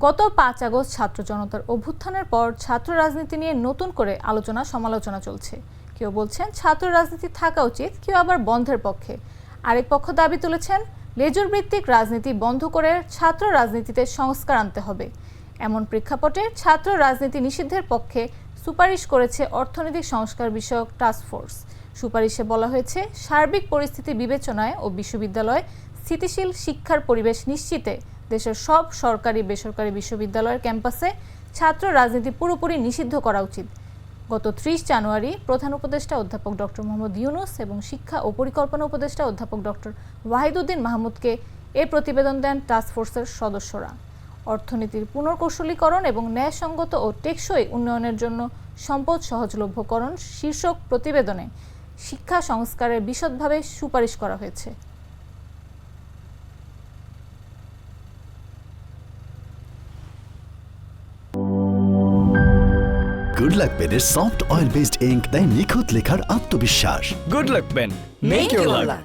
গত ৫ আগস্ট ছাত্র জনতার অভ্যুত্থানের পর ছাত্র রাজনীতি নিয়ে নতুন করে আলোচনা সমালোচনা চলছে। কেউ বলছেন ছাত্র রাজনীতি থাকা উচিত, কেউ আবার বন্ধের পক্ষে। আরেক পক্ষ দাবি তুলেছেন লেজুর ভিত্তিক রাজনীতি বন্ধ করে ছাত্র রাজনীতিতে সংস্কার আনতে হবে। এমন প্রেক্ষাপটে ছাত্র রাজনীতি নিষিদ্ধের পক্ষে সুপারিশ করেছে অর্থনৈতিক সংস্কার বিষয়ক টাস্কফোর্স। সুপারিশে বলা হয়েছে সার্বিক পরিস্থিতি বিবেচনায় ও বিশ্ববিদ্যালয়ে স্থিতিশীল শিক্ষার পরিবেশ নিশ্চিতে দেশের সব সরকারি বেসরকারি বিশ্ববিদ্যালয়ের ক্যাম্পাসে ছাত্র রাজনীতি পুরোপুরি নিষিদ্ধ করা উচিত। গত ৩০ জানুয়ারি প্রধান উপদেষ্টা অধ্যাপক ডক্টর মোহাম্মদ ইউনূস এবং শিক্ষা ও পরিকল্পনা উপদেষ্টা অধ্যাপক ডক্টর ওয়াহিদুদ্দিন মাহমুদকে এ প্রতিবেদন দেন টাস্কফোর্সের সদস্যরা। অর্থনীতির পুনর্কৌশলীকরণ এবং ন্যায়সঙ্গত ও টেকসই উন্নয়নের জন্য সম্পদ সহজলভ্যকরণ শীর্ষক প্রতিবেদনে শিক্ষা সংস্কারের বিশদভাবে সুপারিশ করা হয়েছে। গুড লাক পেনের সফট অয়েল বেসড ইঙ্ক দেয় নিখুঁত লেখার আত্মবিশ্বাস। Good luck pen, make your lakh.